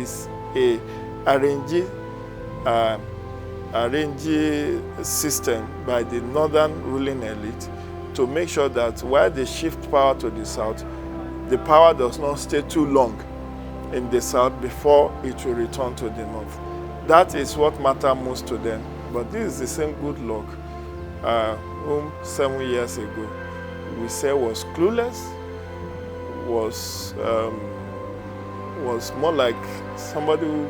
is a arranged system by the northern ruling elite to make sure that while they shift power to the south, the power does not stay too long in the south before it will return to the north. That is what matters most to them. But this is the same Goodluck whom 7 years ago we say was clueless, was more like somebody who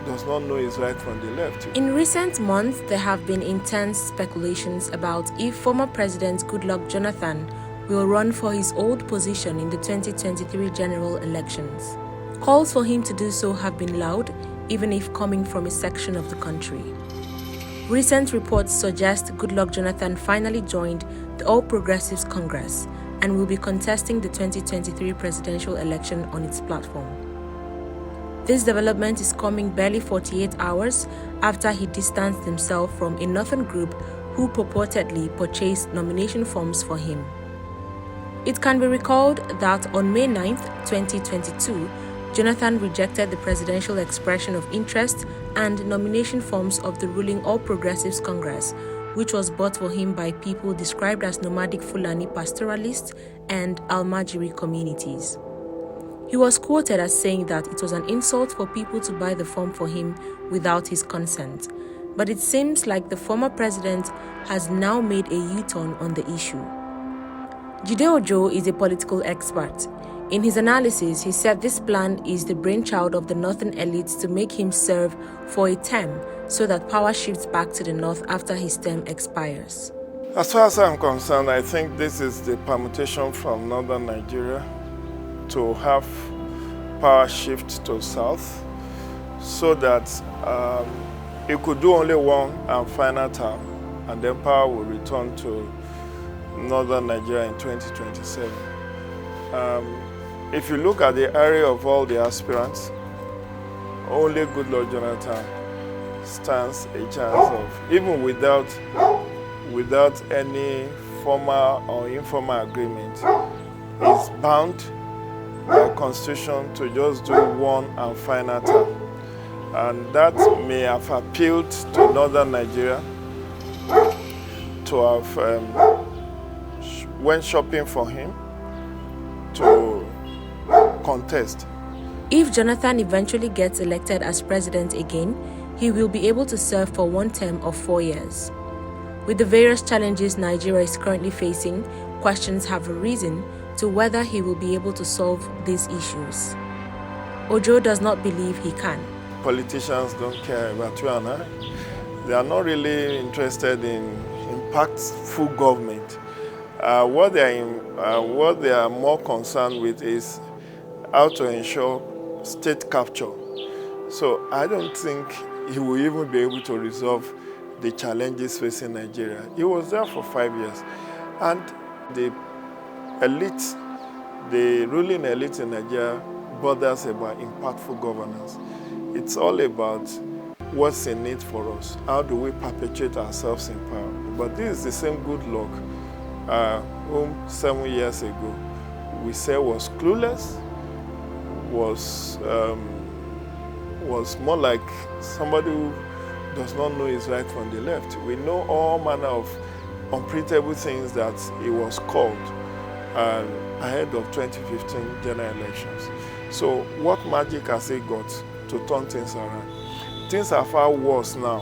does not know his right from the left. In recent months, there have been intense speculations about if former President Goodluck Jonathan will run for his old position in the 2023 general elections. Calls for him to do so have been loud, even if coming from a section of the country. Recent reports suggest Goodluck Jonathan finally joined the All Progressives Congress and will be contesting the 2023 presidential election on its platform. This development is coming barely 48 hours after he distanced himself from a northern group who purportedly purchased nomination forms for him. It can be recalled that on May 9, 2022, Jonathan rejected the presidential expression of interest and nomination forms of the ruling All Progressives Congress, which was bought for him by people described as nomadic Fulani pastoralists and Almajiri communities. He was quoted as saying that it was an insult for people to buy the form for him without his consent. But it seems like the former president has now made a U-turn on the issue. Jide Ojo is a political expert. In his analysis, he said this plan is the brainchild of the northern elites to make him serve for a term so that power shifts back to the north after his term expires. As far as I'm concerned, I think this is the permutation from northern Nigeria to have power shift to south so that it could do only one and final term, and then power will return to northern Nigeria in 2027. If you look at the area of all the aspirants, only Goodluck Jonathan stands a chance of, even without any formal or informal agreement, is bound by constitution to just do one and final term. And that may have appealed to northern Nigeria to have went shopping for him to contest. If Jonathan eventually gets elected as president again, he will be able to serve for one term of 4 years. With the various challenges Nigeria is currently facing, questions have arisen to whether he will be able to solve these issues. Ojo does not believe he can. Politicians don't care about you and I. They are not really interested in impactful government. What they are more concerned with is how to ensure state capture. So I don't think he will even be able to resolve the challenges facing Nigeria. He was there for 5 years, and the elite, the ruling elite in Nigeria, bothers about impactful governance. It's all about what's in it for us. How do we perpetuate ourselves in power? But this is the same Goodluck whom 7 years ago we say was clueless, was more like somebody who does not know his right from the left. We know all manner of unprintable things that he was called ahead of 2015 general elections. So what magic has he got to turn things around? Things are far worse now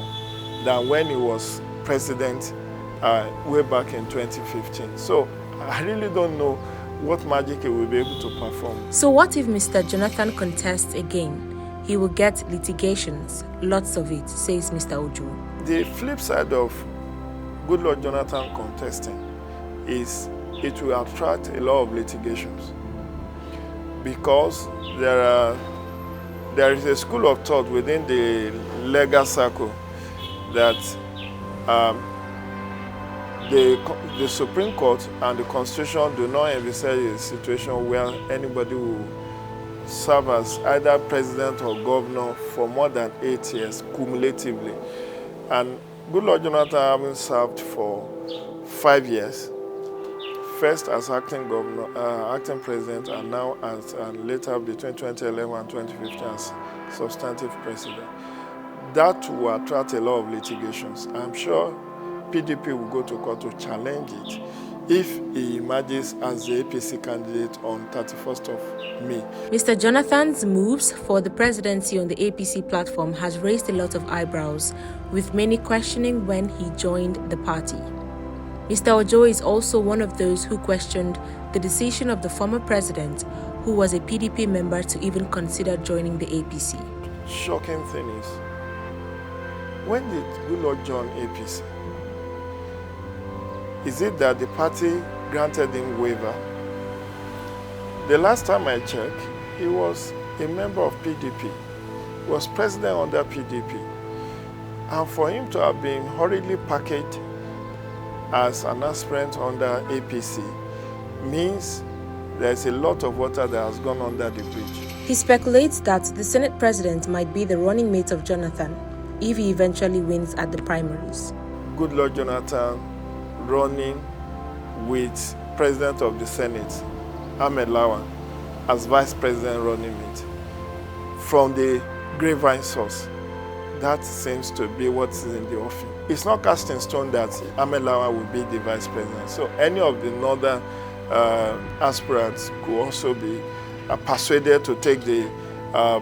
than when he was president way back in 2015. So I really don't know what magic he will be able to perform. So what if Mr. Jonathan contests again? He will get litigations, lots of it, says Mr. Ojo. The flip side of Goodluck Jonathan contesting is it will attract a lot of litigations, because there is a school of thought within the legal circle that the Supreme Court and the Constitution do not envisage a situation where anybody will serve as either president or governor for more than 8 years cumulatively. And Goodluck Jonathan having served for 5 years, first as acting governor, acting president, and now as, and later between 2011 and 2015 as substantive president. That will attract a lot of litigations. I'm sure PDP will go to court to challenge it if he emerges as the APC candidate on 31st of May. Mr. Jonathan's moves for the presidency on the APC platform has raised a lot of eyebrows, with many questioning when he joined the party. Mr. Ojo is also one of those who questioned the decision of the former president, who was a PDP member, to even consider joining the APC. Shocking thing is, when did Goodluck join APC? Is it that the party granted him waiver? The last time I checked, he was a member of PDP. He was president under PDP. And for him to have been hurriedly packaged as an aspirant under APC means there's a lot of water that has gone under the bridge. He speculates that the Senate president might be the running mate of Jonathan if he eventually wins at the primaries. Goodluck Jonathan running with President of the Senate, Ahmed Lawan, as Vice President running mate. From the grapevine source, that seems to be what is in the offing. It's not cast in stone that Ahmed Lawan will be the Vice President. So any of the northern aspirants could also be persuaded to take the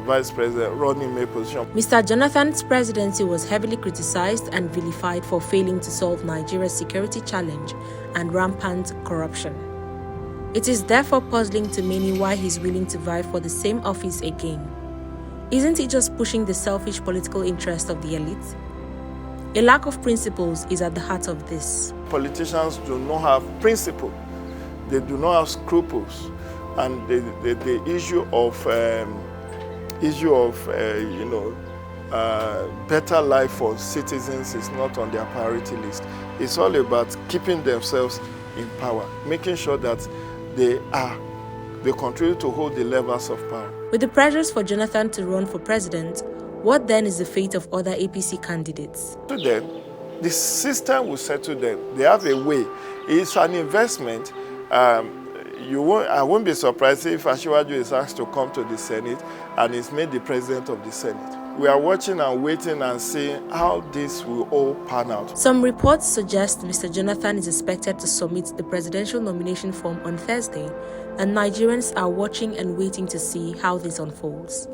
Vice President running mate position. Mr. Jonathan's presidency was heavily criticized and vilified for failing to solve Nigeria's security challenge and rampant corruption. It is therefore puzzling to many why he's willing to vie for the same office again. Isn't he just pushing the selfish political interest of the elite? A lack of principles is at the heart of this. Politicians do not have principle. They do not have scruples. And the issue of better life for citizens is not on their priority list. It's all about keeping themselves in power, making sure that they continue to hold the levers of power. With the pressures for Jonathan to run for president, what then is the fate of other APC candidates? To them, the system will settle them. They have a way. It's an investment. I won't be surprised if Asiwaju is asked to come to the Senate and is made the president of the Senate. We are watching and waiting and seeing how this will all pan out. Some reports suggest Mr. Jonathan is expected to submit the presidential nomination form on Thursday, and Nigerians are watching and waiting to see how this unfolds.